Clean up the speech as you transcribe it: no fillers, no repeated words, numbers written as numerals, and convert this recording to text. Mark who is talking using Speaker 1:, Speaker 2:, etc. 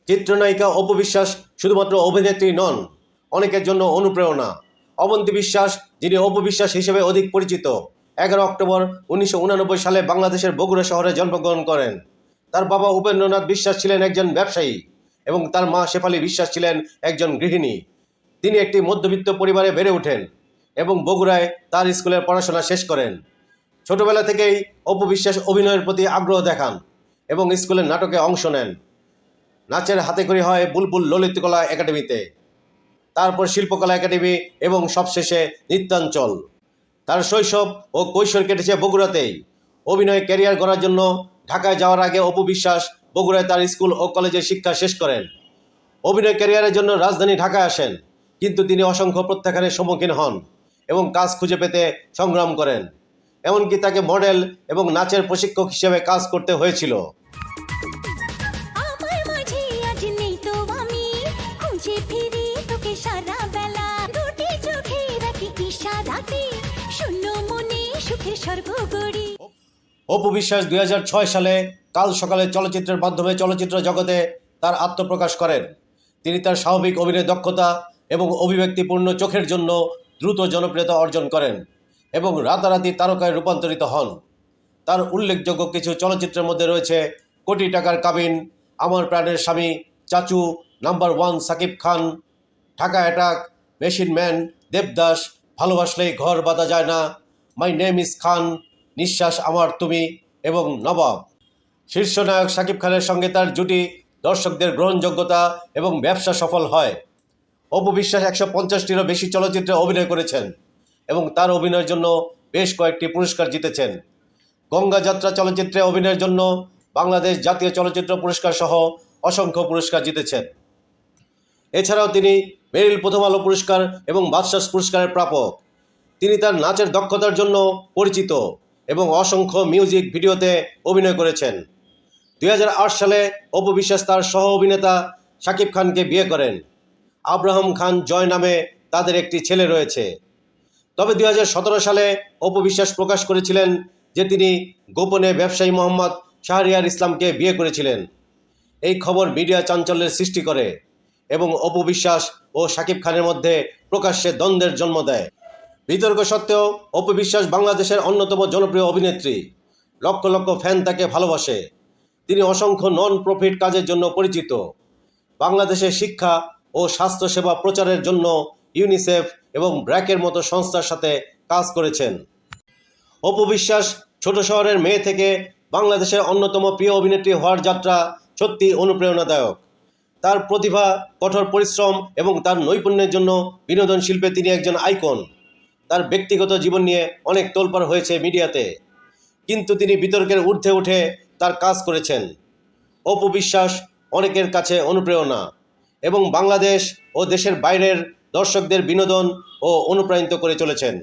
Speaker 1: চিত্রনায়িকা অপু বিশ্বাস শুধুমাত্র অভিনেত্রী নন, অনেকের জন্য অনুপ্রেরণা। অবন্তী বিশ্বাস, যিনি অপু বিশ্বাস হিসেবে অধিক পরিচিত, 11 অক্টোবর 1989 সালে বাংলাদেশের বগুড়া শহরে জন্মগ্রহণ করেন। তার বাবা উপেন্দ্রনাথ বিশ্বাস ছিলেন একজন ব্যবসায়ী এবং তার মা শেফালী বিশ্বাস ছিলেন একজন গৃহিণী। তিনি একটি মধ্যবিত্ত পরিবারে বেড়ে ওঠেন এবং বগুড়ায় তার স্কুলের পড়াশোনা শেষ করেন। ছোটবেলা থেকেই অপু বিশ্বাস অভিনয়ের প্রতি আগ্রহ দেখান এবং স্কুলের নাটকে অংশ নেন। নাচের হাতেখড়ি হয় বুলবুল ললিতকলা একাডেমিতে, তারপর শিল্পকলা একাডেমি এবং সবশেষে নৃত্যাঞ্চল। তার শৈশব ও কৈশোর কেটেছে বগুড়াতেই। অভিনয় ক্যারিয়ার গড়ার জন্য ঢাকায় যাওয়ার আগে অপু বিশ্বাস বগুড়ায় তার স্কুল ও কলেজের শিক্ষা শেষ করেন। অভিনয় ক্যারিয়ারের জন্য রাজধানী ঢাকায় আসেন, কিন্তু তিনি অসংখ্য প্রত্যাখ্যানের সম্মুখীন হন এবং কাজ খুঁজে পেতে সংগ্রাম করেন। এমনকি তাকে মডেল এবং নাচের প্রশিক্ষক হিসেবে কাজ করতে হয়েছিল। অপু বিশ্বাস 2006 সালে কাল সকালে চলচ্চিত্রের মাধ্যমে চলচ্চিত্র জগতে তার আত্মপ্রকাশ করেন। তিনি তার স্বাভাবিক অভিনয় দক্ষতা এবং অভিব্যক্তিপূর্ণ চোখের জন্য দ্রুত জনপ্রিয়তা অর্জন করেন এবং রাতারাতি তারকায় রূপান্তরিত হন। তার উল্লেখযোগ্য কিছু চলচ্চিত্রের মধ্যে রয়েছে কোটি টাকার কাবিন, আমার Praner Swami, Chachu, number 1, Shakib Khan, Dhaka attack, machine man, Devdas, Bhalobaslei Ghor Bandha যায় না, মাই নেম ইজ খান, নিঃশ্বাস আমার তুমি এবং নবাব। শীর্ষ নায়ক সাকিব খানের সঙ্গে তার জুটি দর্শকদের গ্রহণযোগ্যতা এবং ব্যবসা সফল হয়। অপু বিশ্বাস 150টিরও বেশি চলচ্চিত্রে অভিনয় করেছেন এবং তার অভিনয়ের জন্য বেশ কয়েকটি পুরস্কার জিতেছেন। গঙ্গা যাত্রা চলচ্চিত্রে অভিনয়ের জন্য বাংলাদেশ জাতীয় চলচ্চিত্র পুরস্কার সহ অসংখ্য পুরস্কার জিতেছেন। এছাড়াও তিনি মেরিল প্রথম আলো পুরস্কার এবং বাদশাহ পুরস্কারের প্রাপক। তিনি তার নাচের দক্ষতার জন্য পরিচিত এবং অসংখ্য মিউজিক ভিডিওতে অভিনয় করেছেন। 2008 সালে অপু বিশ্বাস তার সহ অভিনেতা শাকিব খানকে বিয়ে করেন। আব্রাহাম খান জয় নামে তাদের একটি ছেলে রয়েছে। তবে 2017 সালে অপু বিশ্বাস প্রকাশ করেছিলেন যে তিনি গোপনে ব্যবসায়ী মোহাম্মদ শাহরিয়ার ইসলামকে বিয়ে করেছিলেন। এই খবর মিডিয়া চাঞ্চল্যের সৃষ্টি করে এবং অপু বিশ্বাস ও শাকিব খানের মধ্যে প্রকাশ্যে দ্বন্দ্বের জন্ম দেয়। বিতর্ক সত্ত্বেও অপু বিশ্বাস বাংলাদেশের অন্যতম জনপ্রিয় অভিনেত্রী। লক্ষ লক্ষ ফ্যান তাকে ভালোবাসে। তিনি অসংখ্য নন প্রফিট কাজের জন্য পরিচিত। বাংলাদেশের শিক্ষা ও স্বাস্থ্যসেবা প্রচারের জন্য ইউনিসেফ এবং ব্র্যাকের মতো সংস্থার সাথে কাজ করেছেন। অপু বিশ্বাস ছোট শহরের মেয়ে থেকে বাংলাদেশের অন্যতম প্রিয় অভিনেত্রী হওয়ার যাত্রা সত্যি অনুপ্রেরণাদায়ক। তার প্রতিভা, কঠোর পরিশ্রম এবং তার নৈপুণ্যের জন্য বিনোদন শিল্পে তিনি একজন আইকন। তার ব্যক্তিগত জীবন নিয়ে অনেক তোলপাড় হয়েছে মিডিয়াতে, কিন্তু তিনি বিতর্কের ঊর্ধ্বে উঠে তার কাজ করেছেন। অপু বিশ্বাস অনেকের কাছে অনুপ্রেরণা এবং বাংলাদেশ ও দেশের বাইরের দর্শকদের বিনোদন ও অনুপ্রাণিত করে চলেছেন।